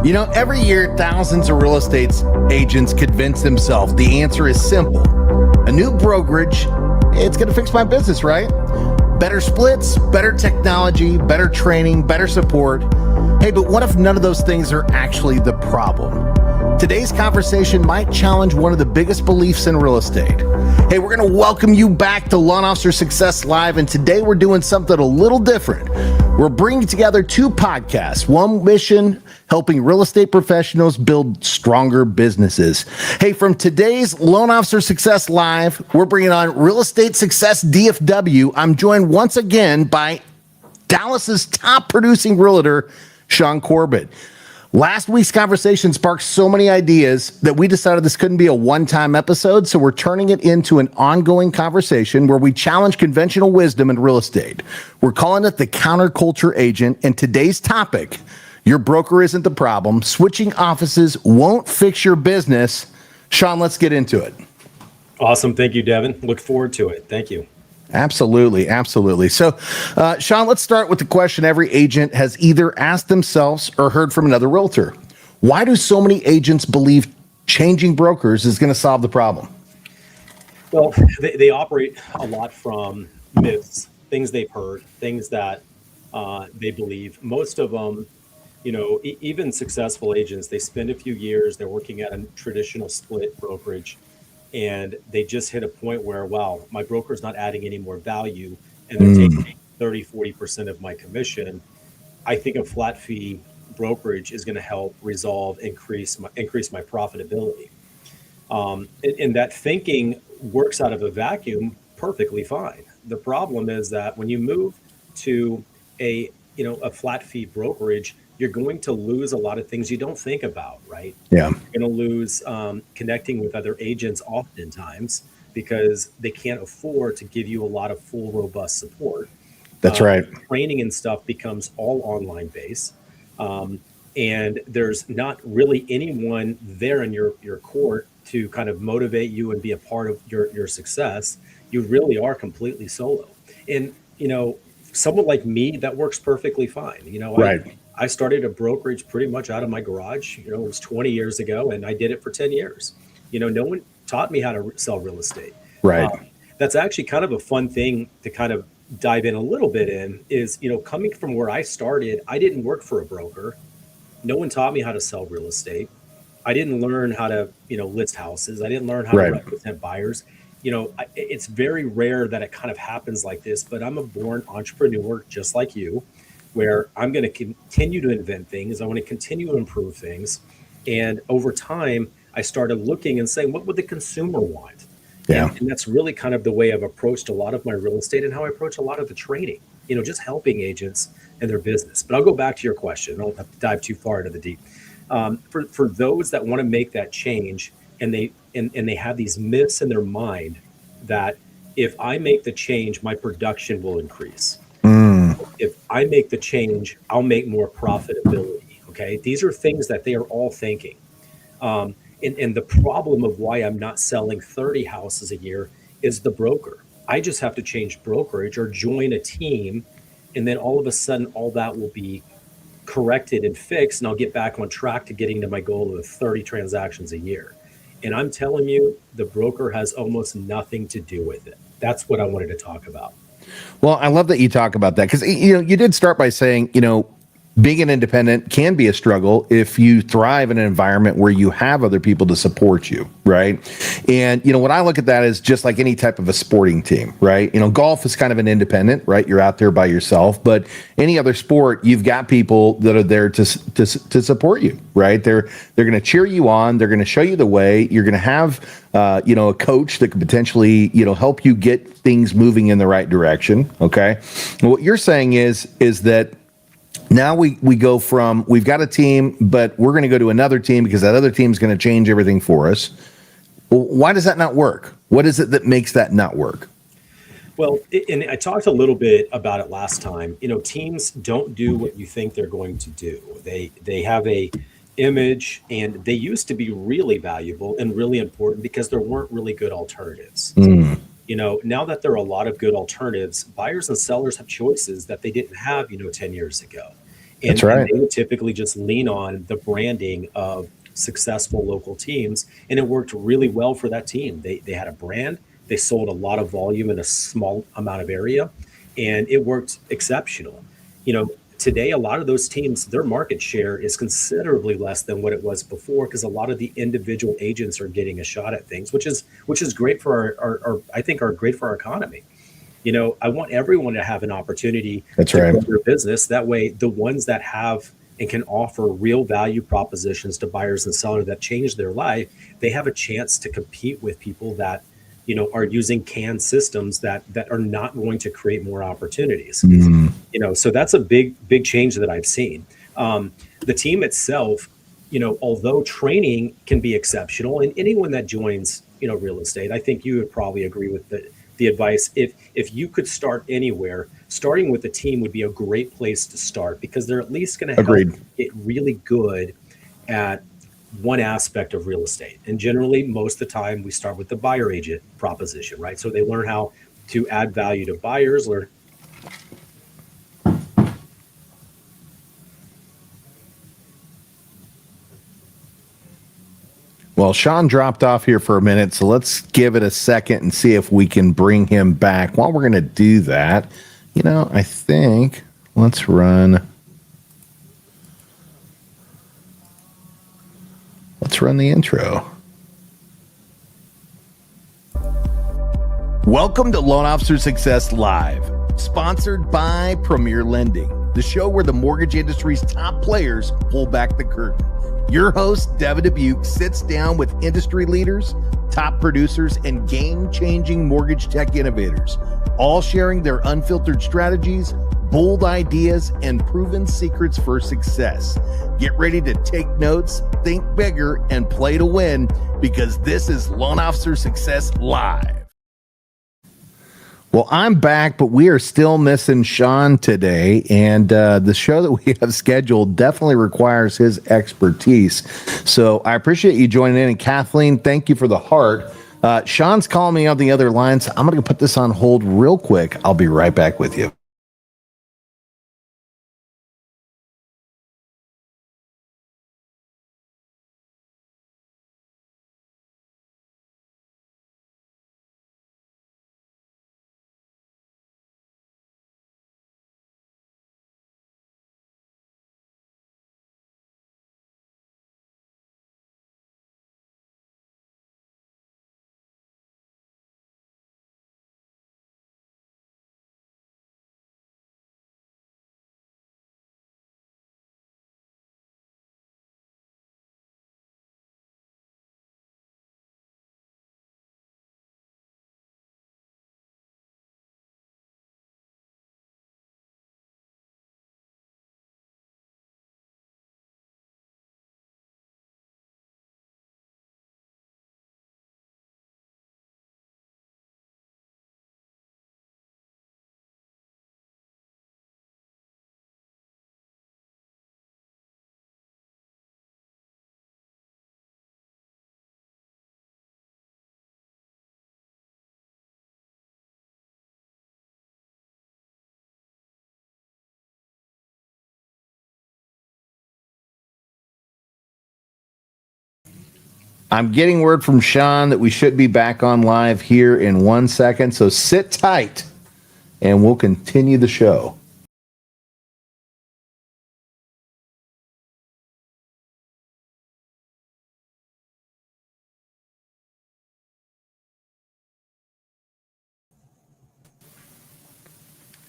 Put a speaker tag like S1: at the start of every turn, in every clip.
S1: You know, every year, thousands of real estate agents convince themselves the answer is simple. A new brokerage, it's going to fix my business, right? Better splits, better technology, better training, better support. Hey, but what if none of those things are actually the problem? Today's conversation might challenge one of the biggest beliefs in real estate. Hey, we're going to welcome you back to Loan Officer Success Live, and today we're doing something a little different. We're bringing together two podcasts, one mission, helping real estate professionals build stronger businesses. Hey, from today's Loan Officer Success Live, we're bringing on Real Estate Success DFW. I'm joined once again by Dallas's top producing realtor, Shaune Corbett. Last week's conversation sparked so many ideas that we decided this couldn't be a one-time episode, so we're turning it into an ongoing conversation where we challenge conventional wisdom in real estate. We're calling it the counterculture agent, and today's topic, your broker isn't the problem. Switching offices won't fix your business. Shaune, let's get into it.
S2: Awesome. Thank you, Devin. Look forward to it. Thank you.
S1: Absolutely. Absolutely. So, Shaune, let's start with the question every agent has either asked themselves or heard from another realtor. Why do so many agents believe changing brokers is going to solve the problem?
S2: Well, they operate a lot from myths, things they've heard, things that they believe. Most of them, you know, even successful agents, they spend a few years, they're working at a traditional split brokerage, and they just hit a point where, wow, my broker's not adding any more value, and they're taking 30-40% of my commission. I think a flat fee brokerage is going to help increase my profitability. And that thinking works out of a vacuum perfectly fine. The problem is that when you move to a flat fee brokerage, you're going to lose a lot of things you don't think about, right?
S1: Yeah.
S2: You're going to lose connecting with other agents oftentimes because they can't afford to give you a lot of full, robust support.
S1: That's right.
S2: Training and stuff becomes all online based. And there's not really anyone there in your court to kind of motivate you and be a part of your success. You really are completely solo. And, you know, someone like me, that works perfectly fine. You know,
S1: right.
S2: I started a brokerage pretty much out of my garage. You know, it was 20 years ago, and I did it for 10 years. You know, no one taught me how to sell real estate.
S1: Right.
S2: That's actually kind of a fun thing to kind of dive in a little bit in is, you know, coming from where I started, I didn't work for a broker. No one taught me how to sell real estate. I didn't learn how to, you know, list houses. I didn't learn how to represent buyers. You know, it's very rare that it kind of happens like this, but I'm a born entrepreneur just like you, where I'm going to continue to invent things. I want to continue to improve things. And over time, I started looking and saying, what would the consumer want?
S1: Yeah.
S2: And that's really kind of the way I've approached a lot of my real estate and how I approach a lot of the training, you know, just helping agents and their business. But I'll go back to your question. I don't have to dive too far into the deep. For those that want to make that change and they have these myths in their mind that if I make the change, my production will increase. If I make the change, I'll make more profitability. Okay. These are things that they are all thinking. And the problem of why I'm not selling 30 houses a year is the broker. I just have to change brokerage or join a team. And then all of a sudden, all that will be corrected and fixed. And I'll get back on track to getting to my goal of 30 transactions a year. And I'm telling you, the broker has almost nothing to do with it. That's what I wanted to talk about.
S1: Well, I love that you talk about that because, you know, you did start by saying, you know, being an independent can be a struggle if you thrive in an environment where you have other people to support you, right? And, you know, when I look at that as just like any type of a sporting team, right? You know, golf is kind of an independent, right? You're out there by yourself, but any other sport, you've got people that are there to support you, right? They're going to cheer you on. They're going to show you the way. You're going to have, you know, a coach that could potentially, you know, help you get things moving in the right direction. Okay. And what you're saying is that now we go from, we've got a team, but we're going to go to another team because that other team is going to change everything for us. Well, why does that not work? What is it that makes that not work?
S2: Well, and I talked a little bit about it last time. You know, teams don't do what you think they're going to do. They have a image, and they used to be really valuable and really important because there weren't really good alternatives. You know, now that there are a lot of good alternatives, buyers and sellers have choices that they didn't have, 10 years ago. And,
S1: That's right.
S2: and they would typically just lean on the branding of successful local teams. And it worked really well for that team. They had a brand, they sold a lot of volume in a small amount of area, and it worked exceptional. Today, a lot of those teams, their market share is considerably less than what it was before, because a lot of the individual agents are getting a shot at things, which is great for our I think are great for our economy. I want everyone to have an opportunity
S1: That's
S2: to
S1: right.
S2: grow their business. That way, the ones that have and can offer real value propositions to buyers and sellers that change their life, they have a chance to compete with people that, are using canned systems that are not going to create more opportunities.
S1: Mm.
S2: So that's a big change that I've seen. The team itself, although training can be exceptional, and anyone that joins, real estate, I think you would probably agree with the advice. If you could start anywhere, starting with a team would be a great place to start, because they're at least going to help
S1: Agreed.
S2: you get really good at one aspect of real estate. And generally, most of the time, we start with the buyer agent proposition, right? So they learn how to add value to buyers, learn.
S1: Well, Shaune dropped off here for a minute, so let's give it a second and see if we can bring him back. While we're going to do that, I think let's run the intro. Welcome to Loan Officer Success Live, sponsored by Premier Lending, the show where the mortgage industry's top players pull back the curtain. Your host, Devin Dubuc, sits down with industry leaders, top producers, and game-changing mortgage tech innovators, all sharing their unfiltered strategies, bold ideas, and proven secrets for success. Get ready to take notes, think bigger, and play to win, because this is Loan Officer Success Live. Well, I'm back, but we are still missing Shaune today, and the show that we have scheduled definitely requires his expertise. So I appreciate you joining in, and Kathleen, thank you for the heart. Shaune's calling me on the other line, so I'm going to put this on hold real quick. I'll be right back with you. I'm getting word from Shaune that we should be back on live here in 1 second, so sit tight, and we'll continue the show.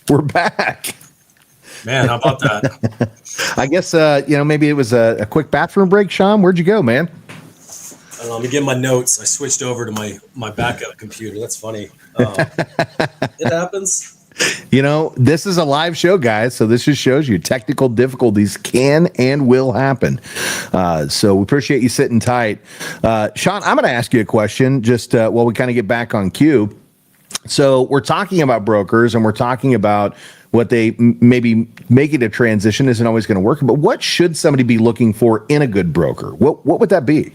S1: We're back.
S2: Man, how about that?
S1: I guess, maybe it was a quick bathroom break, Shaune. Where'd you go, man?
S2: I don't know, let me get my notes. I switched over to my backup computer. That's funny. It happens.
S1: This is a live show, guys, so this just shows you technical difficulties can and will happen. So we appreciate you sitting tight. Shaune, I'm going to ask you a question just while we kind of get back on cue. So we're talking about brokers, and we're talking about what they maybe making a transition isn't always going to work. But what should somebody be looking for in a good broker? What would that be?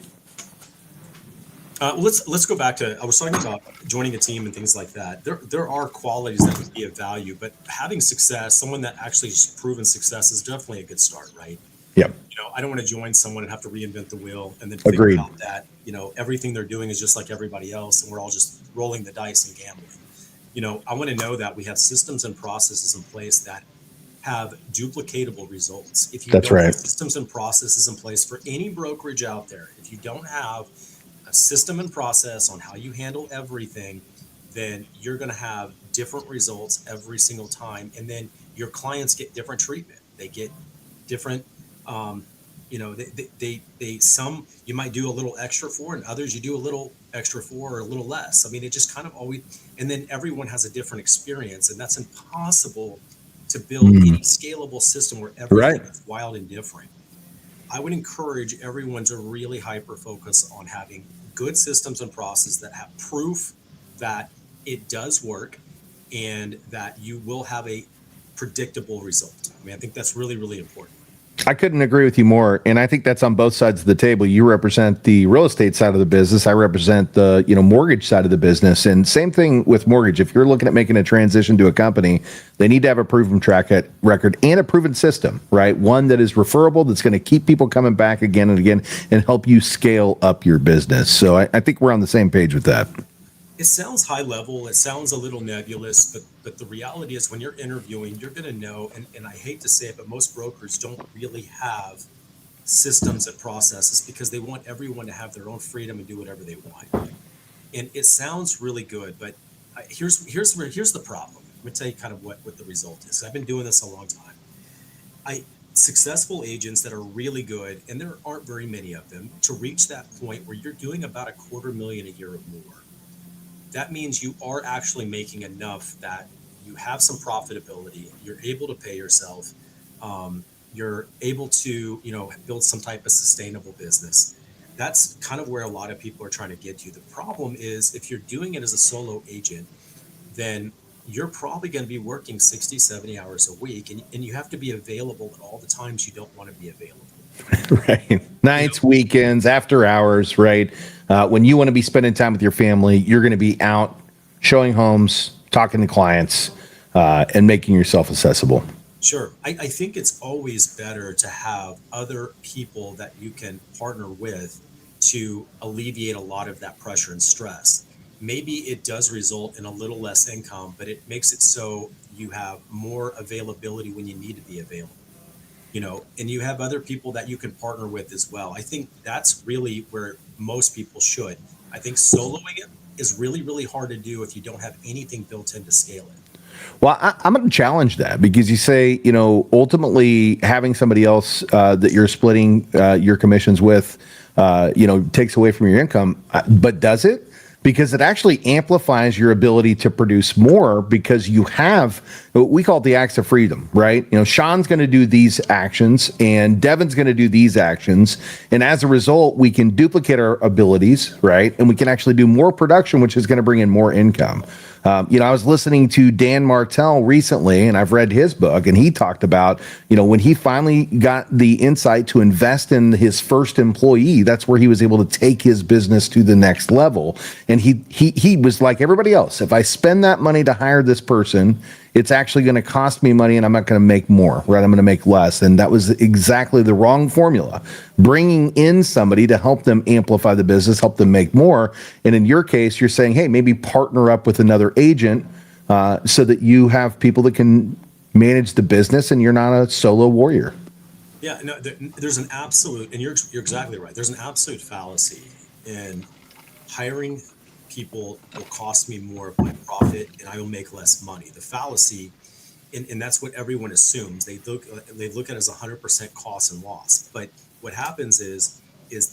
S2: Let's go back to, I was talking about joining a team and things like that. There are qualities that would be of value, but having success, someone that actually has proven success is definitely a good start, right?
S1: Yep.
S2: I don't want to join someone and have to reinvent the wheel and then figure
S1: Agreed.
S2: out that, everything they're doing is just like everybody else and we're all just rolling the dice and gambling. I want to know that we have systems and processes in place that have duplicatable results. If you
S1: That's
S2: don't have
S1: right.
S2: systems and processes in place for any brokerage out there, if you don't have a system and process on how you handle everything, then you're going to have different results every single time. And then your clients get different treatment. They get different, um, some you might do a little extra for, and others you do a little extra for or a little less. I mean, it just kind of always, and then everyone has a different experience, and that's impossible to build any scalable system where
S1: Right.
S2: everything is wild and different. I would encourage everyone to really hyper focus on having good systems and processes that have proof that it does work and that you will have a predictable result. I mean, I think that's really, really important.
S1: I couldn't agree with you more. And I think that's on both sides of the table. You represent the real estate side of the business. I represent the, mortgage side of the business. And same thing with mortgage. If you're looking at making a transition to a company, they need to have a proven track record and a proven system, right? One that is referable, that's going to keep people coming back again and again and help you scale up your business. So I think we're on the same page with that.
S2: It sounds high level. It sounds a little nebulous, but the reality is when you're interviewing, you're going to know, and I hate to say it, but most brokers don't really have systems and processes because they want everyone to have their own freedom and do whatever they want. And it sounds really good, but here's the problem. Let me tell you kind of what the result is. I've been doing this a long time. Successful agents that are really good, and there aren't very many of them, to reach that point where you're doing about $250,000 a year or more. That means you are actually making enough that you have some profitability. You're able to pay yourself. You're able to, build some type of sustainable business. That's kind of where a lot of people are trying to get to. The problem is if you're doing it as a solo agent, then you're probably going to be working 60, 70 hours a week, and you have to be available at all the times you don't want to be available.
S1: Right. Nights, weekends, after hours, right? When you want to be spending time with your family, you're going to be out showing homes, talking to clients, and making yourself accessible.
S2: Sure. I think it's always better to have other people that you can partner with to alleviate a lot of that pressure and stress. Maybe it does result in a little less income, but it makes it so you have more availability when you need to be available. And you have other people that you can partner with as well. I think that's really where most people should. I think soloing it is really, really hard to do if you don't have anything built in to scale it.
S1: Well, I'm going to challenge that because you say, ultimately having somebody else that you're splitting your commissions with, takes away from your income. But does it? Because it actually amplifies your ability to produce more because you have what we call the acts of freedom, right? Shaune's going to do these actions and Devin's going to do these actions. And as a result, we can duplicate our abilities, right? And we can actually do more production, which is going to bring in more income. I was listening to Dan Martell recently, and I've read his book, and he talked about, when he finally got the insight to invest in his first employee, that's where he was able to take his business to the next level. And he was like everybody else. If I spend that money to hire this person, it's actually going to cost me money and I'm not going to make more, right? I'm going to make less. And that was exactly the wrong formula. Bringing in somebody to help them amplify the business, help them make more. And in your case, you're saying, hey, maybe partner up with another agent so that you have people that can manage the business and you're not a solo warrior.
S2: Yeah, no, there's an absolute, and you're exactly right. There's an absolute fallacy in hiring people will cost me more of my profit and I will make less money. The fallacy, and that's what everyone assumes. They look at it as 100% cost and loss. But what happens is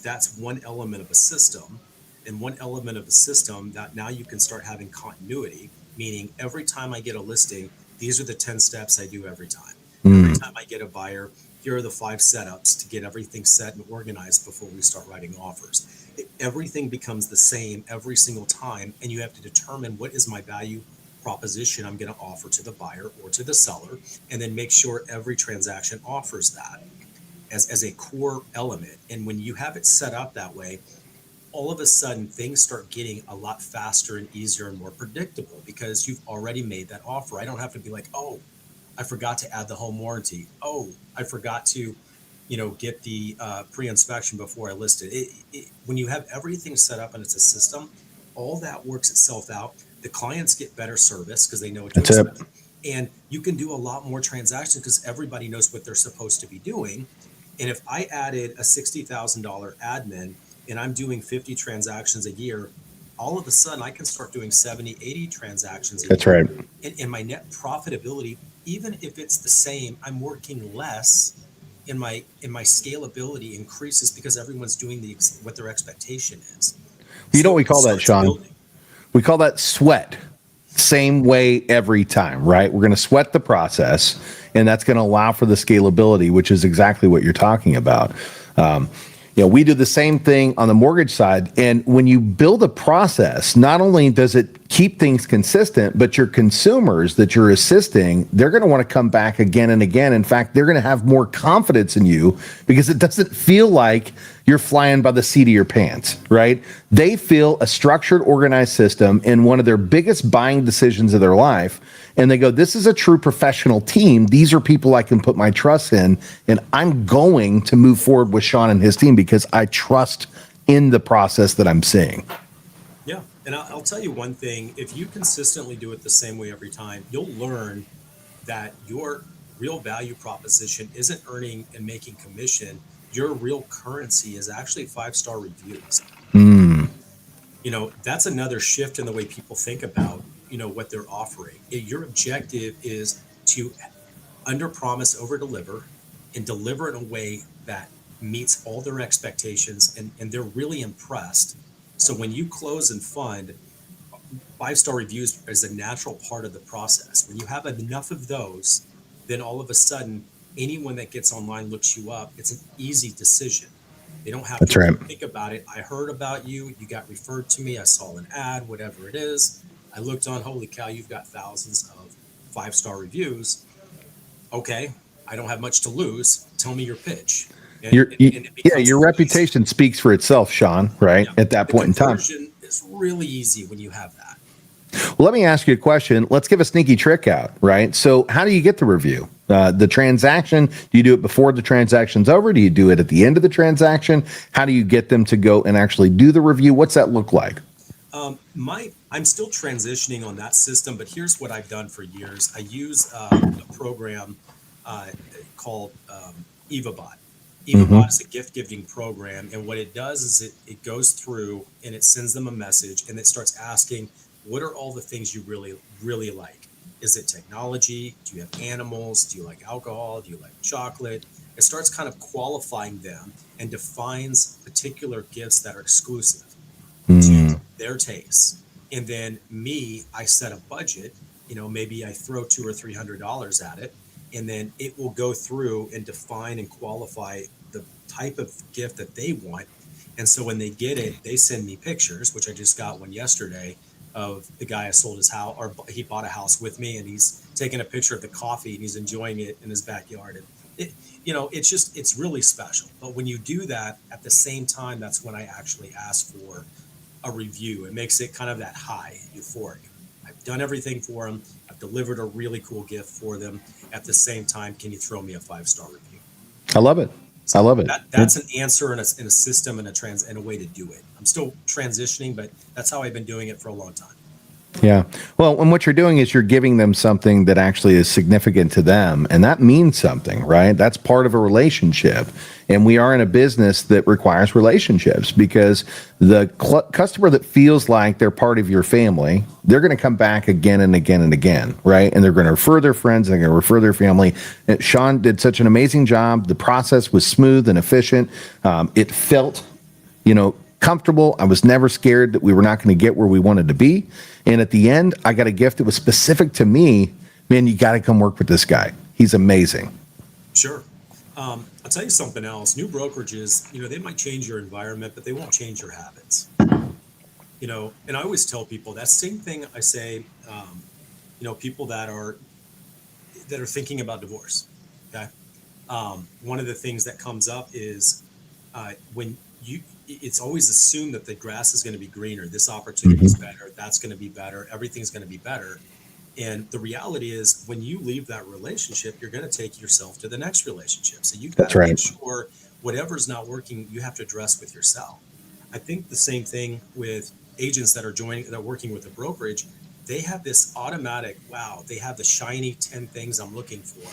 S2: that's one element of a system, and one element of a system that now you can start having continuity, meaning every time I get a listing, these are the 10 steps I do every time. Every time I get a buyer, here are the 5 setups to get everything set and organized before we start writing offers. Everything becomes the same every single time, and you have to determine what is my value proposition I'm going to offer to the buyer or to the seller, and then make sure every transaction offers that as a core element. And when you have it set up that way, all of a sudden things start getting a lot faster and easier and more predictable because you've already made that offer. I don't have to be like, oh, I forgot to add the home warranty. Oh, I forgot to, get the pre-inspection before I listed when you have everything set up and it's a system, all that works itself out. The clients get better service because they know what to
S1: That's it.
S2: expect. And you can do a lot more transactions because everybody knows what they're supposed to be doing. And if I added a $60,000 admin and I'm doing 50 transactions a year, all of a sudden I can start doing 70, 80 transactions a
S1: That's
S2: year.
S1: right.
S2: And my net profitability, even if it's the same, I'm working less, and my scalability increases because everyone's doing what their expectation is.
S1: You know what
S2: So
S1: we
S2: it
S1: call that,
S2: starts
S1: Shaune?
S2: building.
S1: We call that sweat. Same way every time, right? We're going to sweat the process, and that's going to allow for the scalability, which is exactly what you're talking about. Um, we do the same thing on the mortgage side. And when you build a process, not only does it keep things consistent, but your consumers that you're assisting, they're going to want to come back again and again. In fact, they're going to have more confidence in you because it doesn't feel like you're flying by the seat of your pants, right? They feel a structured, organized system in one of their biggest buying decisions of their life. And they go, this is a true professional team. These are people I can put my trust in. And I'm going to move forward with Shaune and his team because I trust in the process that I'm seeing.
S2: Yeah. And I'll tell you one thing, if you consistently do it the same way every time, you'll learn that your real value proposition isn't earning and making commission. Your real currency is actually 5-star reviews.
S1: Mm,
S2: That's another shift in the way people think about, what they're offering. Your objective is to under promise, over deliver, and deliver in a way that meets all their expectations, and they're really impressed. So when you close and fund, 5-star reviews is a natural part of the process. When you have enough of those, then all of a sudden, anyone that gets online looks you up. It's an easy decision. They don't have to
S1: that's right.
S2: think about it. I heard about you. You got referred to me. I saw an ad, whatever it is. I looked on, holy cow, you've got thousands of 5-star reviews. Okay, I don't have much to lose. Tell me your pitch. And,
S1: Your,
S2: and,
S1: you,
S2: and it
S1: yeah,
S2: becomes
S1: your
S2: really easy.
S1: reputation speaks for itself, Shaune, right?
S2: Yeah.
S1: At that
S2: The
S1: point in time.
S2: conversion is really easy when you have that.
S1: Well, let me ask you a question. Let's give a sneaky trick out, right? So, how do you get the review? The transaction, do you do it before the transaction's over? Do you do it at the end of the transaction? How do you get them to go and actually do the review? What's that look like?
S2: I'm still transitioning on that system, but here's what I've done for years. I use a program uh, called EvaBot.
S1: Mm-hmm.
S2: EvaBot is a gift giving program, and what it does is it goes through and it sends them a message, and it starts asking, what are all the things you really really like? Is it technology? Do you have animals? Do you like alcohol? Do you like chocolate? It starts kind of qualifying them and defines particular gifts that are exclusive to
S1: Mm,
S2: their tastes. And then I set a budget, maybe I throw $200 or $300 at it, and then it will go through and define and qualify the type of gift that they want. And so when they get it, they send me pictures, which I just got one yesterday of the guy I sold his house, or he bought a house with me, and he's taking a picture of the coffee and he's enjoying it in his backyard. And it's really special. But when you do that at the same time, that's when I actually ask for a review. It makes it kind of that high, euphoric. I've done everything for them. I've delivered a really cool gift for them. At the same time, can you throw me a 5-star review?
S1: I love it. I
S2: So
S1: love it.
S2: that's an answer and a system and a way to do it. I'm still transitioning, but that's how I've been doing it for a long time.
S1: Yeah. Well, and what you're doing is you're giving them something that actually is significant to them. And that means something, right? That's part of a relationship. And we are in a business that requires relationships because the customer that feels like they're part of your family, they're going to come back again and again and again, right? And they're going to refer their friends, they're going to refer their family. And Shaune did such an amazing job. The process was smooth and efficient. It felt, comfortable. I was never scared that we were not going to get where we wanted to be. And at the end, I got a gift that was specific to me. Man, you got to come work with this guy. He's amazing.
S2: Sure. I'll tell you something else. New brokerages, they might change your environment, but they won't change your habits. And I always tell people that same thing I say, people that are thinking about divorce. Okay. One of the things that comes up is when it's always assumed that the grass is going to be greener. This opportunity is better. That's going to be better. Everything's going to be better. And the reality is, when you leave that relationship, you're going to take yourself to the next relationship. So you've got
S1: That's
S2: to make
S1: right.
S2: sure whatever's not working, you have to address with yourself. I think the same thing with agents that are working with a brokerage. They have this automatic, wow, they have the shiny 10 things I'm looking for.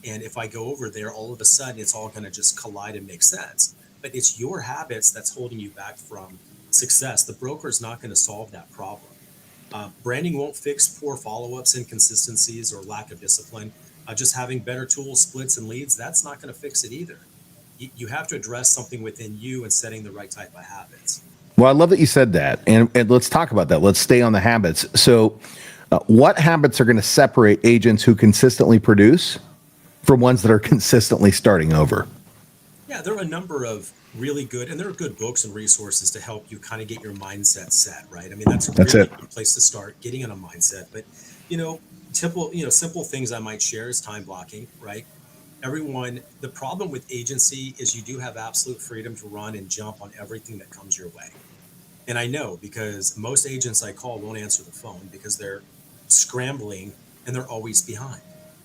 S2: And if I go over there, all of a sudden it's all going to just collide and make sense. But it's your habits that's holding you back from success. The broker is not going to solve that problem. Branding won't fix poor follow-ups, inconsistencies, or lack of discipline. Just having better tools, splits, and leads, that's not going to fix it either. You have to address something within you and setting the right type of habits.
S1: Well, I love that you said that. And let's talk about that. Let's stay on the habits. So, what habits are going to separate agents who consistently produce from ones that are consistently starting over?
S2: Yeah, there are a number of really good, and there are good books and resources to help you kind of get your mindset set, right? I mean, that's a
S1: That's
S2: really
S1: it.
S2: good place to start, getting in a mindset. But, you know, simple things I might share is time blocking, right? The problem with agency is you do have absolute freedom to run and jump on everything that comes your way. And I know, because most agents I call won't answer the phone because they're scrambling and they're always behind.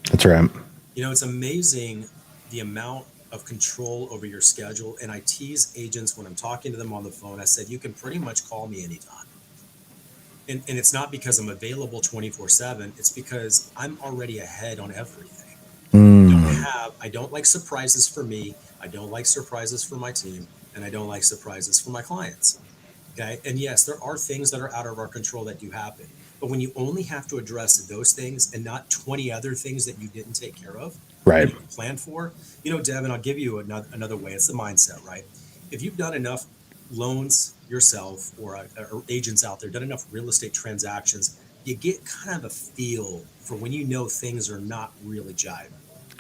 S1: That's right.
S2: It's amazing the amount of control over your schedule. And I tease agents when I'm talking to them on the phone. I said, you can pretty much call me anytime. And it's not because I'm available 24/7. It's because I'm already ahead on everything. I don't like surprises for me. I don't like surprises for my team. And I don't like surprises for my clients. Okay. And yes, there are things that are out of our control that do happen. But when you only have to address those things and not 20 other things that you didn't take care of,
S1: Right.
S2: plan for, Devin, I'll give you another way. It's the mindset, right? If you've done enough loans yourself, or agents out there done enough real estate transactions, you get kind of a feel for when things are not really jiving.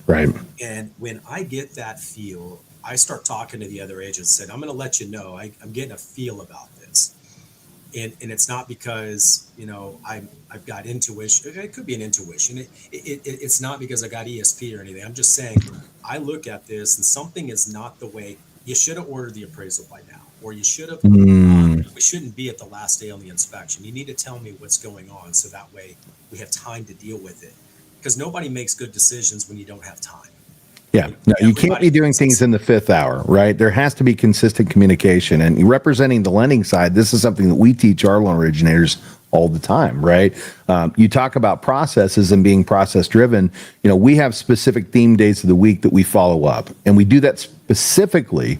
S1: Right.
S2: And when I get that feel, I start talking to the other agents and said, I'm going to let you know, I'm getting a feel about this. And it's not because, I've got intuition. It could be an intuition. It's not because I got ESP or anything. I'm just saying, I look at this and something is not the way. You should have ordered the appraisal by now, or you should have, we shouldn't be at the last day on the inspection. You need to tell me what's going on so that way we have time to deal with it. Because nobody makes good decisions when you don't have time.
S1: Yeah. No, you can't be doing things in the fifth hour, right? There has to be consistent communication. And representing the lending side, this is something that we teach our loan originators all the time, right? You talk about processes and being process driven. We have specific theme days of the week that we follow up. And we do that specifically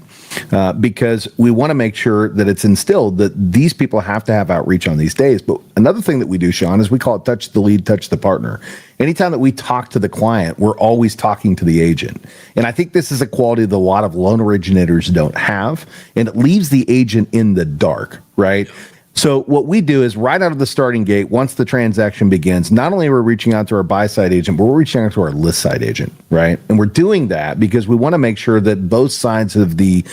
S1: because we want to make sure that it's instilled that these people have to have outreach on these days. But another thing that we do, Shaune, is we call it touch the lead, touch the partner. Anytime that we talk to the client, we're always talking to the agent. And I think this is a quality that a lot of loan originators don't have. And it leaves the agent in the dark, right? So what we do is right out of the starting gate, once the transaction begins, not only are we reaching out to our buy side agent, but we're reaching out to our list side agent, right? And we're doing that because we want to make sure that both sides of the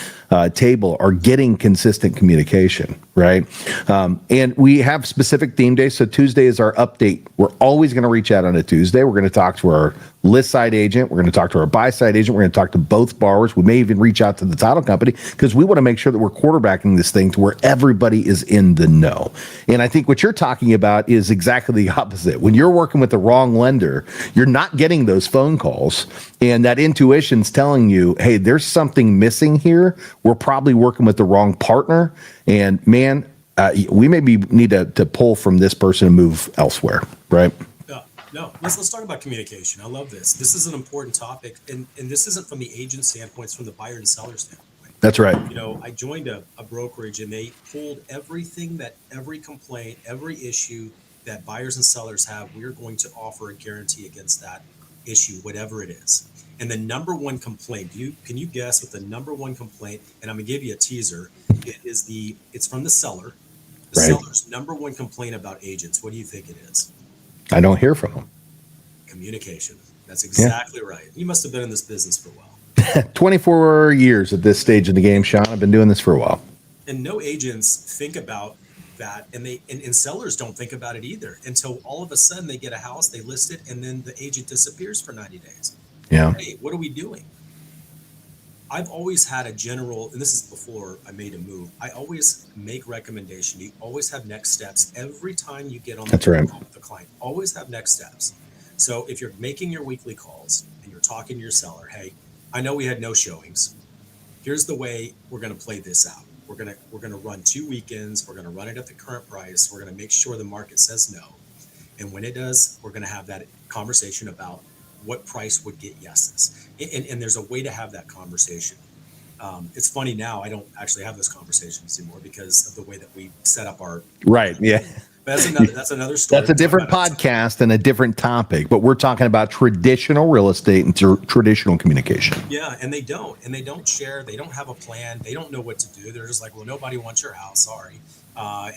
S1: table are getting consistent communication, right? And we have specific theme days. So Tuesday is our update. We're always going to reach out on a Tuesday. We're going to talk to our list side agent. We're going to talk to our buy side agent. We're going to talk to both borrowers. We may even reach out to the title company because we want to make sure that we're quarterbacking this thing to where everybody is in the know. And I think what you're talking about is exactly the opposite. When you're working with the wrong lender, you're not getting those phone calls. And that intuition's telling you, hey, there's something missing here. We're probably working with the wrong partner. And man, we maybe need to pull from this person and move elsewhere, right?
S2: No, let's talk about communication. I love this. This is an important topic, and this isn't from the agent standpoint, it's from the buyer and seller standpoint.
S1: That's right.
S2: I joined a brokerage, and they pulled every complaint, every issue that buyers and sellers have. We're going to offer a guarantee against that issue, whatever it is. And the number one complaint, can you guess what the number one complaint, and I'm going to give you a teaser, it's from the seller. The seller's number one complaint about agents. What do you think it is?
S1: I don't hear from them.
S2: Communication. That's exactly right. You must have been in this business for a while.
S1: 24 years at this stage of the game, Shaune. I've been doing this for a while.
S2: And no agents think about that, and sellers don't think about it either until all of a sudden they get a house, they list it, and then the agent disappears for 90 days.
S1: Yeah.
S2: Hey, what are we doing? I've always had a general, and this is before I made a move. I always make recommendation. You always have next steps every time you get on the
S1: That's
S2: phone
S1: right.
S2: call with the client. Always have next steps. So if you're making your weekly calls and you're talking to your seller, hey, I know we had no showings. Here's the way we're going to play this out. We're going to run 2 weekends. We're going to run it at the current price. We're going to make sure the market says no. And when it does, we're going to have that conversation about what price would get yeses. And there's a way to have that conversation. It's funny now, I don't actually have those conversations anymore because of the way that we set up our.
S1: Right. Yeah.
S2: But that's another story.
S1: That's a different podcast and a different topic, but we're talking about traditional real estate and traditional communication.
S2: Yeah, and they don't share. They don't have a plan. They don't know what to do. They're just like, well, nobody wants your house. Sorry,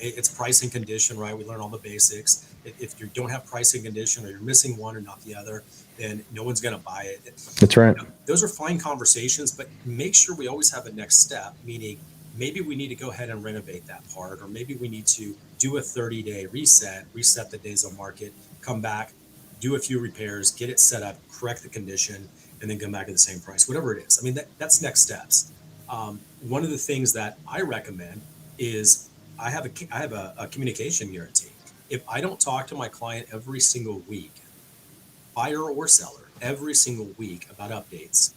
S2: it's price and condition, right? We learn all the basics. If you don't have price and condition, or you're missing one or not the other, then no one's going to buy it.
S1: That's right.
S2: You know, those are fine conversations, but make sure we always have a next step. Meaning, maybe we need to go ahead and renovate that part, or maybe we need to do a 30-day reset the days on market, come back, do a few repairs, get it set up, correct the condition, and then come back at the same price, whatever it is. I mean, that's next steps. One of the things that I recommend is I have a communication guarantee. If I don't talk to my client every single week, buyer or seller, every single week about updates,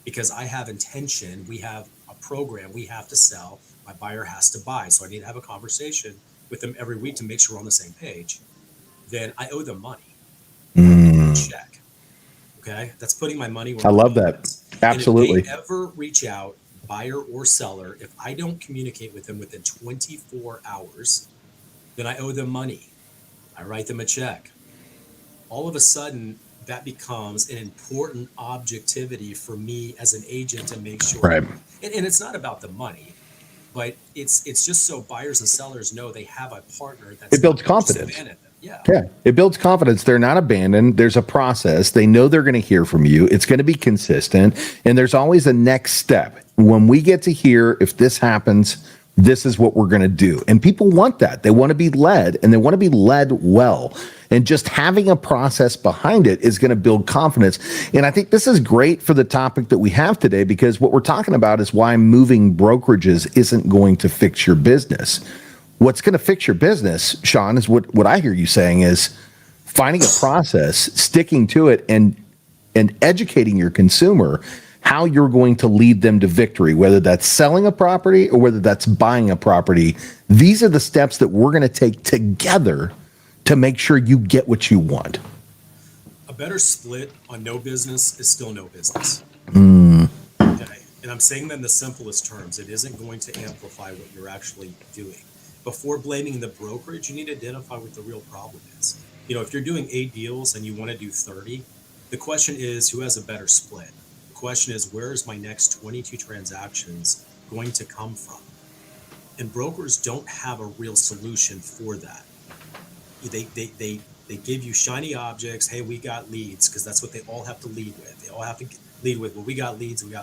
S2: because I have intention, we have a program we have to sell, my buyer has to buy. So I need to have a conversation with them every week to make sure we're on the same page. Then I owe them money. Check. Okay. That's putting my money where
S1: I love that. Absolutely.
S2: And if they ever reach out, buyer or seller, if I don't communicate with them within 24 hours, then I owe them money. I write them a check. All of a sudden, that becomes an important objectivity for me as an agent to make sure.
S1: Right.
S2: And it's not about the money, but it's just so buyers and sellers know they have a partner that's.
S1: It builds confidence.
S2: Yeah.
S1: It builds confidence. They're not abandoned. There's a process. They know they're going to hear from you. It's going to be consistent. And there's always a next step. When we get to hear, if this happens, this is what we're going to do. And people want that. They want to be led, and they want to be led well. And just having a process behind it is going to build confidence. And I think this is great for the topic that we have today, because what we're talking about is why moving brokerages isn't going to fix your business. What's going to fix your business, Shaune, is what I hear you saying is finding a process, sticking to it, and educating your consumer how you're going to lead them to victory, whether that's selling a property or whether that's buying a property. These are the steps that we're going to take together to make sure you get what you want.
S2: A better split on no business is still no business. Okay. And I'm saying that in the simplest terms. It isn't going to amplify what you're actually doing. Before blaming the brokerage, you need to identify what the real problem is. You know, if you're doing 8 deals and you want to do 30, the question is, who has a better split? The question is, where is my next 22 transactions going to come from? And brokers don't have a real solution for that. They give you shiny objects. Hey, we got leads, because that's what they all have to lead with. They all have to lead with, well, we got leads. It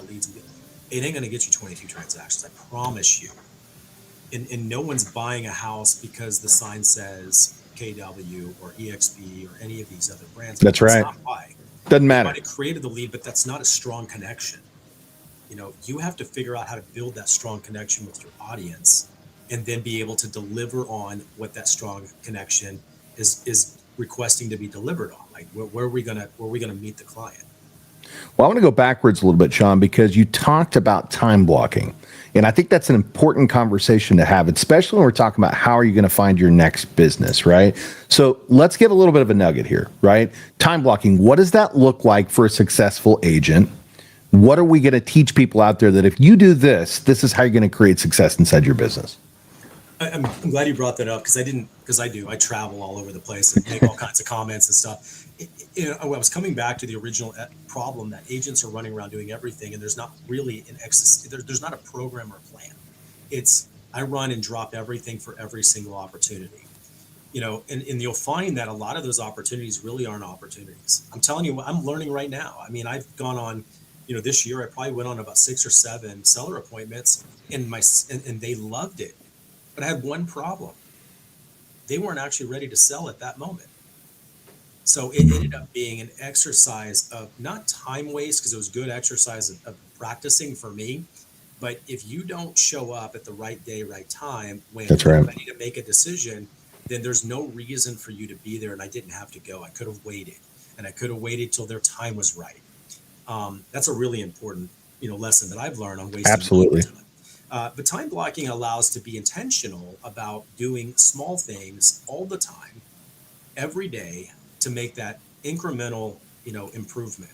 S2: ain't going to get you 22 transactions. I promise you. And no one's buying a house because the sign says KW or EXP or any of these other brands.
S1: That's right.
S2: Not why.
S1: Doesn't matter.
S2: You might have created the lead, but that's not a strong connection. You know, you have to figure out how to build that strong connection with your audience, and then be able to deliver on what that strong connection is requesting to be delivered on. Like, where are we gonna meet the client?
S1: Well, I want to go backwards a little bit, Shaune, because you talked about time blocking. And I think that's an important conversation to have, especially when we're talking about how are you going to find your next business, right? So let's give a little bit of a nugget here, right? Time blocking. What does that look like for a successful agent? What are we going to teach people out there that if you do this, this is how you're going to create success inside your business?
S2: I'm glad you brought that up, because I travel all over the place and make all kinds of comments and stuff. I was coming back to the original problem that agents are running around doing everything, and there's not really there's not a program or plan. It's I run and drop everything for every single opportunity. You know, and you'll find that a lot of those opportunities really aren't opportunities. I'm telling you, I'm learning right now. I mean, I've gone on, this year I probably went on about 6 or 7 seller appointments, and they loved it. But I had one problem. They weren't actually ready to sell at that moment. So it ended up being an exercise of not time waste, because it was good exercise of practicing for me. But if you don't show up at the right day, right time, when
S1: That's
S2: you're
S1: right.
S2: ready to make a decision, then there's no reason for you to be there. And I didn't have to go. I could have waited, and I could have waited till their time was right. That's a really important, lesson that I've learned on wasting my
S1: Absolutely.
S2: time. But time blocking allows to be intentional about doing small things all the time, every day, to make that incremental, improvement.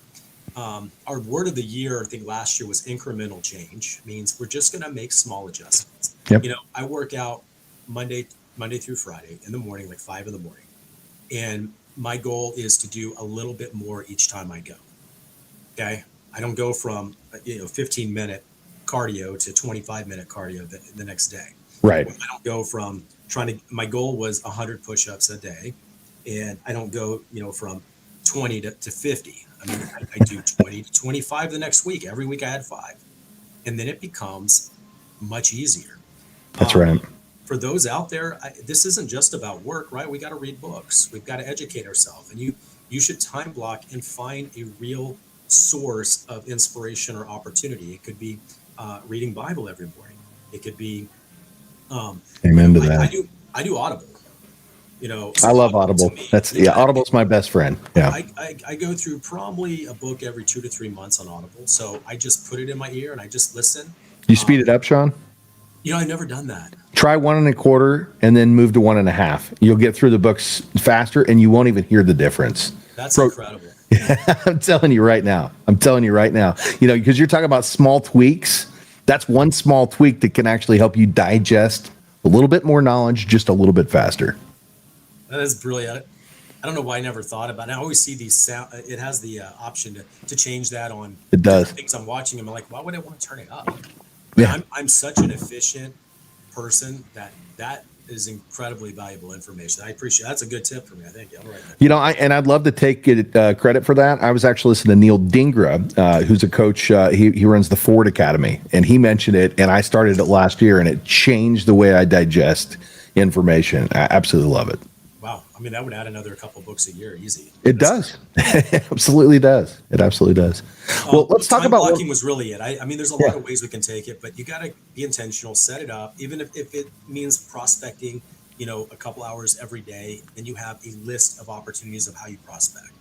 S2: Our word of the year, I think last year, was incremental change. Means we're just going to make small adjustments.
S1: Yep.
S2: I work out Monday through Friday in the morning, like 5 in the morning, and my goal is to do a little bit more each time I go. Okay, I don't go from 15-minute cardio to 25-minute cardio the next day.
S1: Right.
S2: I don't go from trying to. My goal was 100 push-ups a day, and I don't go from 20 to 50. I mean, I do 20 to 25 the next week. Every week I had 5, and then it becomes much easier.
S1: That's right.
S2: For those out there, this isn't just about work, right? We got to read books. We've got to educate ourselves, and you should time block and find a real source of inspiration or opportunity. It could be reading Bible every morning. It could be
S1: Amen to that.
S2: I do Audible.
S1: I love Audible. Audible's my best friend. Yeah.
S2: I go through probably a book every 2 to 3 months on Audible. So I just put it in my ear and I just listen.
S1: You speed it up, Shaune?
S2: I've never done that.
S1: Try 1.25 and then move to 1.5. You'll get through the books faster and you won't even hear the difference.
S2: That's incredible.
S1: I'm telling you right now. Because you're talking about small tweaks. That's one small tweak that can actually help you digest a little bit more knowledge just a little bit faster.
S2: That is brilliant. I don't know why I never thought about it. I always see these sound. It has the option to change that on.
S1: It does.
S2: Things I'm watching. I'm like, why would I want to turn it up?
S1: Yeah.
S2: I'm such an efficient person that is incredibly valuable information. I appreciate. That's a good tip for me. I think. I'll write that.
S1: I'd love to take credit for that. I was actually listening to Neil Dingra, who's a coach. He runs the Ford Academy, and he mentioned it. And I started it last year, and it changed the way I digest information. I absolutely love it.
S2: Wow. I mean, that would add another couple books a year, easy.
S1: It does. It absolutely does. It absolutely does. Well, let's talk about
S2: blocking was really it. I mean, there's a lot of ways we can take it, but you got to be intentional, set it up, even if it means prospecting, a couple hours every day, and you have a list of opportunities of how you prospect.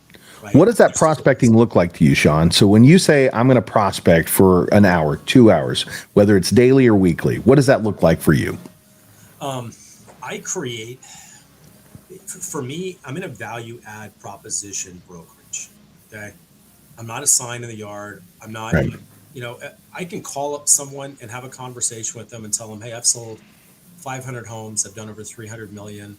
S2: Right?
S1: What does that prospecting look like to you, Shaune? So when you say I'm going to prospect for an hour, 2 hours, whether it's daily or weekly, what does that look like for you?
S2: I create. For me, I'm in a value add proposition brokerage. Okay. I'm not a sign in the yard. I'm not,
S1: right.
S2: I can call up someone and have a conversation with them and tell them, hey, I've sold 500 homes. I've done over 300 million.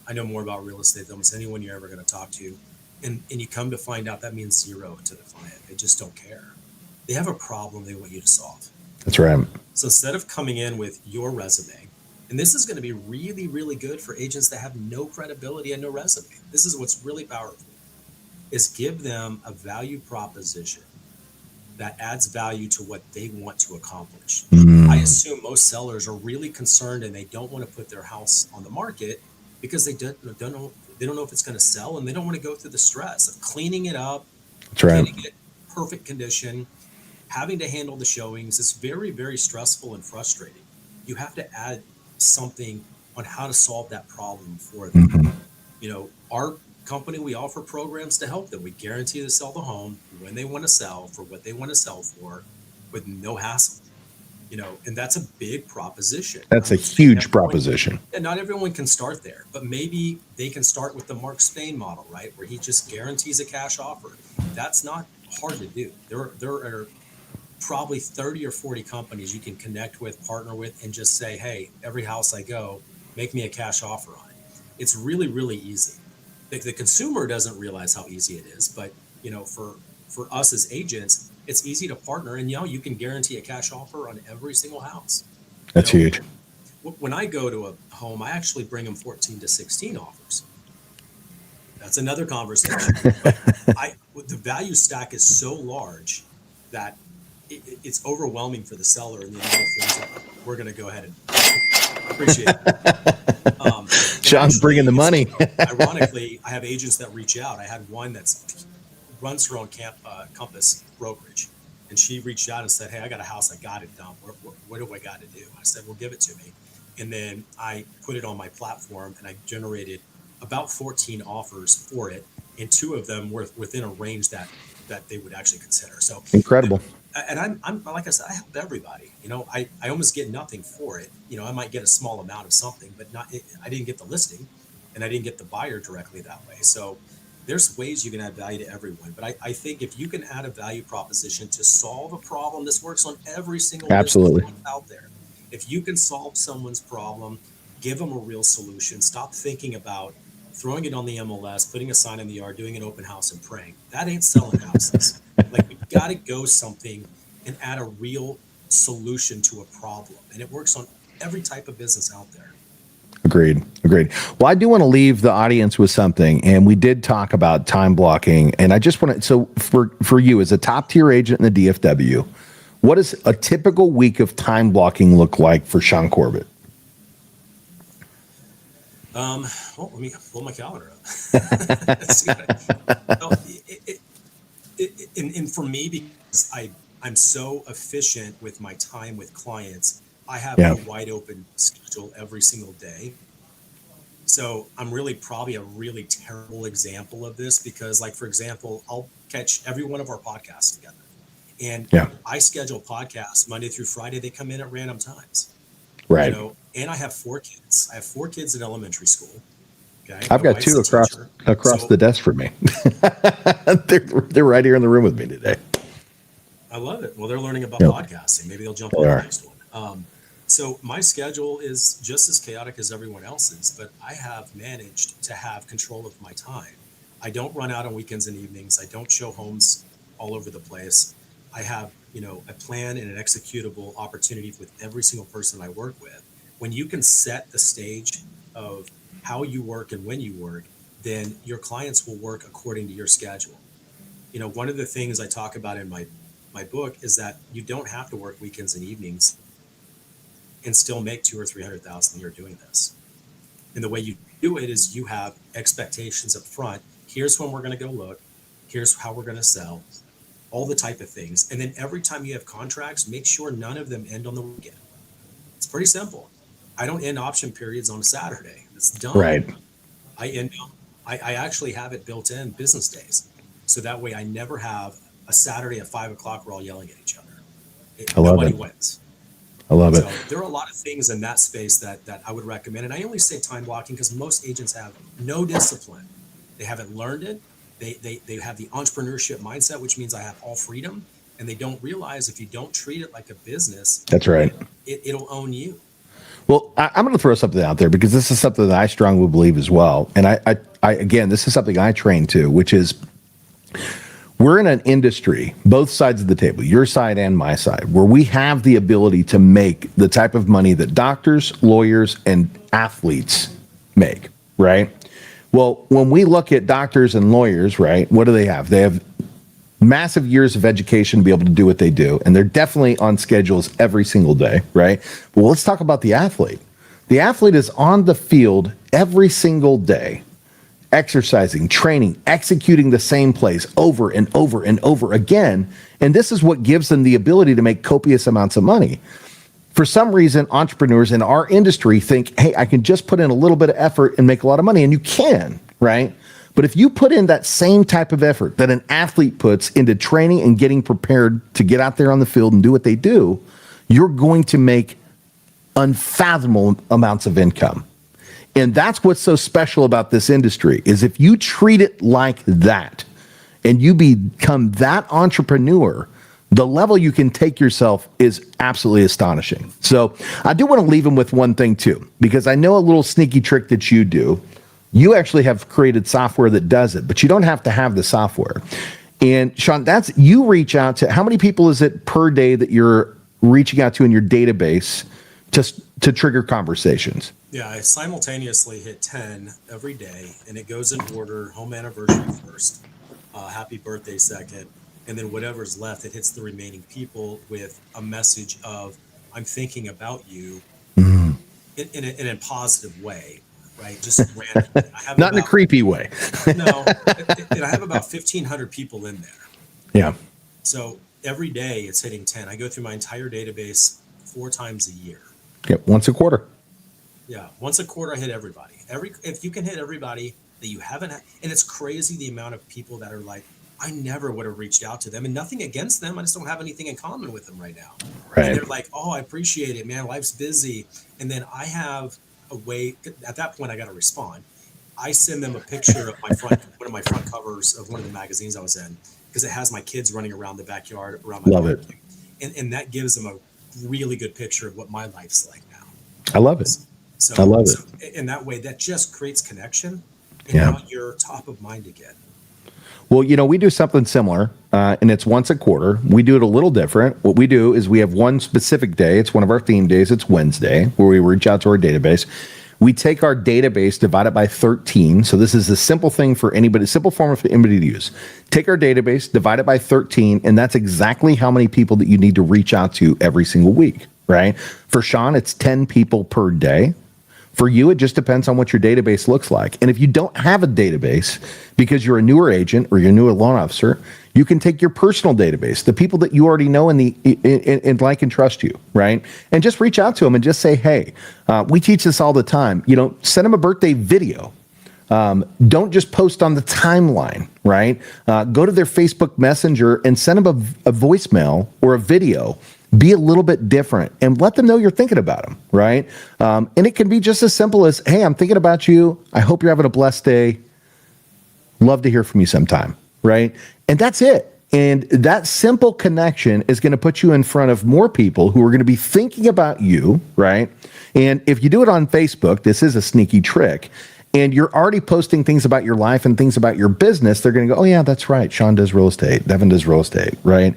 S2: I know more about real estate than almost anyone you're ever going to talk to. And you come to find out that means zero to the client. They just don't care. They have a problem they want you to solve.
S1: That's right.
S2: So instead of coming in with your resume, and this is going to be really, really good for agents that have no credibility and no resume. This is what's really powerful, is give them a value proposition that adds value to what they want to accomplish. I assume most sellers are really concerned and they don't want to put their house on the market because they don't know if it's going to sell, and they don't want to go through the stress of cleaning it up, getting it perfect condition, having to handle the showings. It's very, very stressful and frustrating. You have to add something on how to solve that problem for them. Our company, we offer programs to help them. We guarantee to sell the home when they want to sell for what they want to sell for with no hassle. And that's a big proposition.
S1: That's a huge proposition.
S2: And not everyone can start there, but maybe they can start with the Mark Spain model, right? Where he just guarantees a cash offer. That's not hard to do. There are probably 30 or 40 companies you can connect with, partner with, and just say, hey, every house I go, make me a cash offer on it. It's really, really easy. The consumer doesn't realize how easy it is, but for us as agents, it's easy to partner, and you can guarantee a cash offer on every single house.
S1: That's huge.
S2: When I go to a home, I actually bring them 14 to 16 offers. That's another conversation. The value stack is so large that it's overwhelming for the seller and the amount of things that we're going to go ahead and appreciate.
S1: Shaune's bringing the money.
S2: Ironically, I have agents that reach out. I had one that's runs her own Compass brokerage, and she reached out and said, "Hey, I got a house. I got it done. What do I got to do?" I said, "Well, give it to me." And then I put it on my platform, and I generated about 14 offers for it, and 2 of them were within a range that they would actually consider. So
S1: incredible.
S2: And I'm like I said, I help everybody. I almost get nothing for it. I might get a small amount of something, but I didn't get the listing, and I didn't get the buyer directly that way. So there's ways you can add value to everyone. But I think if you can add a value proposition to solve a problem, this works on every single
S1: Absolutely
S2: business out there. If you can solve someone's problem, give them a real solution. Stop thinking about throwing it on the MLS, putting a sign in the yard, doing an open house, and praying. That ain't selling houses. Like, we got to go something and add a real solution to a problem. And it works on every type of business out there.
S1: Agreed. Well, I do want to leave the audience with something, and we did talk about time blocking, and I just want to, so for you as a top tier agent in the DFW, what does a typical week of time blocking look like for Shaune Corbett?
S2: Well, let me pull my calendar up. And for me, because I'm so efficient with my time with clients, I have a wide open schedule every single day. So I'm really probably a really terrible example of this because, like, for example, I'll catch every one of our podcasts together. And I schedule podcasts Monday through Friday. They come in at random times.
S1: Right.
S2: And I have 4 kids. I have 4 kids in elementary school. Okay.
S1: I've got 2 across the desk from me. they're right here in the room with me today.
S2: I love it. Well, they're learning about podcasting. Maybe they'll jump on the next one. So my schedule is just as chaotic as everyone else's, but I have managed to have control of my time. I don't run out on weekends and evenings. I don't show homes all over the place. I have, a plan and an executable opportunity with every single person I work with. When you can set the stage of how you work and when you work, then your clients will work according to your schedule. One of the things I talk about in my book is that you don't have to work weekends and evenings and still make 200,000 or 300,000 a year doing this. And the way you do it is you have expectations up front. Here's when we're going to go look. Here's how we're going to sell. All the type of things. And then every time you have contracts, make sure none of them end on the weekend. It's pretty simple. I don't end option periods on a Saturday. It's done.
S1: Right.
S2: I actually have it built in business days. So that way I never have a Saturday at 5 o'clock we're all yelling at each other. Nobody wins.
S1: I love it.
S2: So there are a lot of things in that space that I would recommend. And I only say time blocking because most agents have no discipline. They haven't learned it. They have the entrepreneurship mindset, which means I have all freedom. And they don't realize if you don't treat it like a business,
S1: that's right,
S2: it'll own you.
S1: Well, I'm going to throw something out there because this is something that I strongly believe as well. And I again, this is something I train to, which is we're in an industry, both sides of the table, your side and my side, where we have the ability to make the type of money that doctors, lawyers, and athletes make, right? Well, when we look at doctors and lawyers, right, what do they have? They have massive years of education to be able to do what they do, and they're definitely on schedules every single day, right? But let's talk about the athlete. The athlete is on the field every single day, exercising, training, executing the same plays over and over and over again. And this is what gives them the ability to make copious amounts of money. For some reason, entrepreneurs in our industry think, hey, I can just put in a little bit of effort and make a lot of money. And you can, right? But if you put in that same type of effort that an athlete puts into training and getting prepared to get out there on the field and do what they do, you're going to make unfathomable amounts of income. And that's what's so special about this industry is if you treat it like that and you become that entrepreneur, the level you can take yourself is absolutely astonishing. So I do want to leave them with one thing too, because I know a little sneaky trick that you do. You actually have created software that does it, but you don't have to have the software. And Shaune, you reach out to, how many people is it per day that you're reaching out to in your database to trigger conversations?
S2: Yeah, I simultaneously hit 10 every day, and it goes in order: home anniversary first, happy birthday second, and then whatever's left, it hits the remaining people with a message of, I'm thinking about you in a positive way.
S3: right? Just random. I have
S1: Not in a creepy way.
S3: No, and I have about 1,500 people in there.
S1: Yeah.
S3: So every day it's hitting 10. I go through my entire database 4 times a year.
S1: Yep. Once a quarter.
S3: Yeah, once a quarter I hit everybody. If you can hit everybody that you haven't, and it's crazy the amount of people that are like, I never would have reached out to them, and nothing against them. I just don't have anything in common with them right now.
S1: Right.
S3: And they're like, oh, I appreciate it, man. Life's busy. And then I have a way. At that point, I got to respond. I send them a picture of one of my front covers of one of the magazines I was in, because it has my kids running around the backyard around my barbecue. And that gives them a really good picture of what my life's like now.
S1: I love it.
S3: So,
S1: I love it.
S3: And that way, that just creates connection, and
S1: Yeah.
S3: now you're top of mind again.
S1: Well, we do something similar, and it's once a quarter. We do it a little different. What we do is we have one specific day. It's one of our theme days. It's Wednesday, where we reach out to our database. We take our database, divide it by 13. So this is a simple thing for anybody, simple form for anybody to use. Take our database, divide it by 13, and that's exactly how many people that you need to reach out to every single week, right? For Shaune, it's 10 people per day. For you, it just depends on what your database looks like. And if you don't have a database because you're a newer agent or you're a newer loan officer, you can take your personal database, the people that you already know and like and trust you, right? And just reach out to them and just say, hey, we teach this all the time. Send them a birthday video. Don't just post on the timeline, right? Go to their Facebook Messenger and send them a voicemail or a video. Be a little bit different and let them know you're thinking about them, right? And it can be just as simple as, hey, I'm thinking about you. I hope you're having a blessed day. Love to hear from you sometime, right? And that's it. And that simple connection is going to put you in front of more people who are going to be thinking about you, right? And if you do it on Facebook, this is a sneaky trick, and you're already posting things about your life and things about your business, they're going to go, oh yeah, that's right. Shaune does real estate. Devin does real estate, right?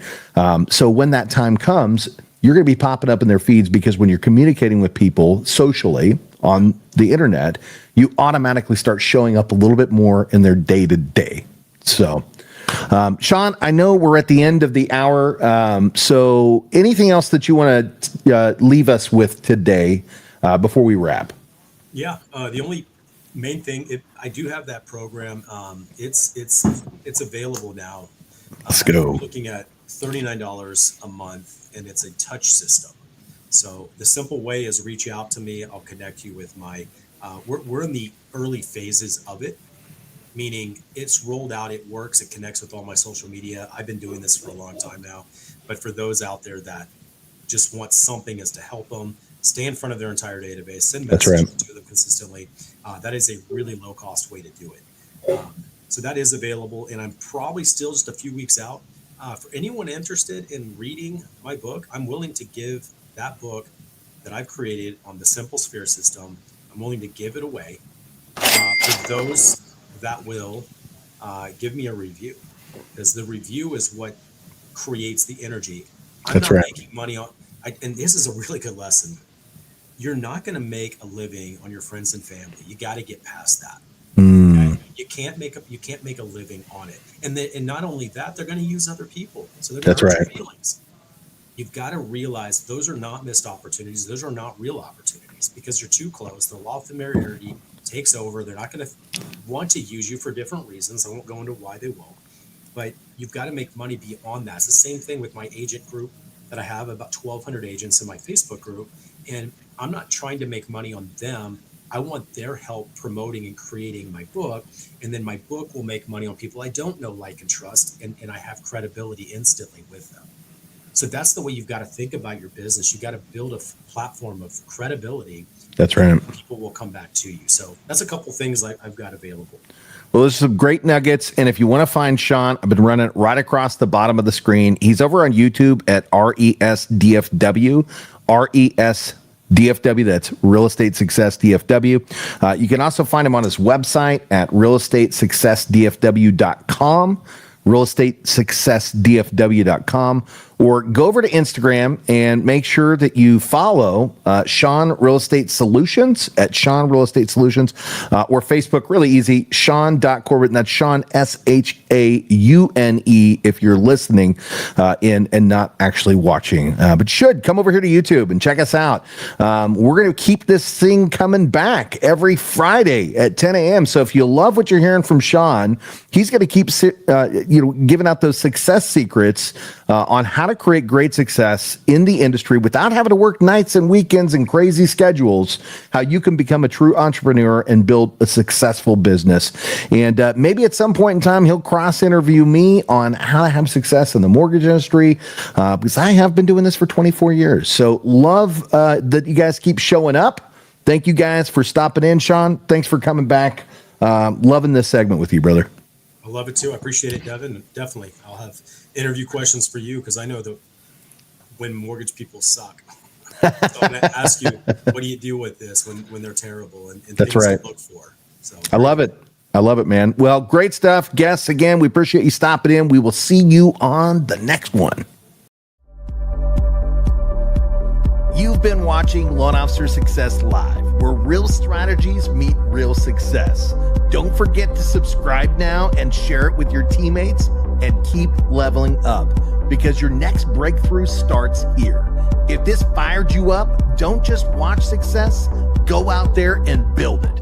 S1: So when that time comes, you're going to be popping up in their feeds, because when you're communicating with people socially on the internet, you automatically start showing up a little bit more in their day-to-day. So, Shaune, I know we're at the end of the hour. So anything else that you want to leave us with today before we wrap?
S3: Yeah, the only main thing, I do have that program. It's available now.
S1: Let's go.
S3: We're looking at $39 a month, and it's a touch system. So the simple way is reach out to me. I'll connect you with my. We're in the early phases of it, meaning it's rolled out, it works, it connects with all my social media. I've been doing this for a long time now, but for those out there that just want something as to help them stay in front of their entire database, send messages to them consistently. That is a really low cost way to do it. So that is available, and I'm probably still just a few weeks out. For anyone interested in reading my book, I'm willing to give that book that I've created on the Simple Sphere system. I'm willing to give it away for those that will give me a review, because the review is what creates the energy. I'm
S1: That's
S3: not
S1: right.
S3: making money on, and this is a really good lesson. You're not going to make a living on your friends and family. You got to get past that. Okay? You can't make a living on it. And not only that, they're going to use other people. So they're going to hurt your feelings. You've got to realize those are not missed opportunities. Those are not real opportunities, because you're too close. The law of familiarity takes over. They're not going to want to use you for different reasons. I won't go into why they won't. But you've got to make money beyond that. It's the same thing with my agent group that I have, about 1,200 agents in my Facebook group. And I'm not trying to make money on them. I want their help promoting and creating my book. And then my book will make money on people I don't know, like, and trust. And I have credibility instantly with them. So that's the way you've got to think about your business. You've got to build a platform of credibility.
S1: That's right.
S3: People will come back to you. So that's a couple things I've got available.
S1: Well, there's some great nuggets. And if you want to find Shaune, I've been running it right across the bottom of the screen. He's over on YouTube at RESDFW. RESDFW, that's Real Estate Success DFW. You can also find him on his website at realestatesuccessdfw.com. realestatesuccessdfw.com, or go over to Instagram and make sure that you follow Shaune Real Estate Solutions at Shaune Real Estate Solutions, or Facebook, really easy, Shaune.Corbett, and that's Shaune, Shaune, if you're listening in and not actually watching. But you should come over here to YouTube and check us out. We're going to keep this thing coming back every Friday at 10 a.m. So if you love what you're hearing from Shaune, he's going to keep giving out those success secrets on how to create great success in the industry without having to work nights and weekends and crazy schedules, how you can become a true entrepreneur and build a successful business. And maybe at some point in time, he'll cross-interview me on how to have success in the mortgage industry, because I have been doing this for 24 years. So love that you guys keep showing up. Thank you guys for stopping in, Shaune. Thanks for coming back. Loving this segment with you, brother.
S3: I love it too. I appreciate it, Devin. Definitely. I'll have interview questions for you, because I know that when mortgage people suck. So I'm going to ask you, what do you do with this when they're terrible, and
S1: That's
S3: things
S1: right.
S3: to look for? So
S1: I love it. I love it, man. Well, great stuff. Guests, again, we appreciate you stopping in. We will see you on the next one. You've been watching Loan Officer Success Live, where real strategies meet real success. Don't forget to subscribe now and share it with your teammates, and keep leveling up, because your next breakthrough starts here. If this fired you up, don't just watch success, go out there and build it.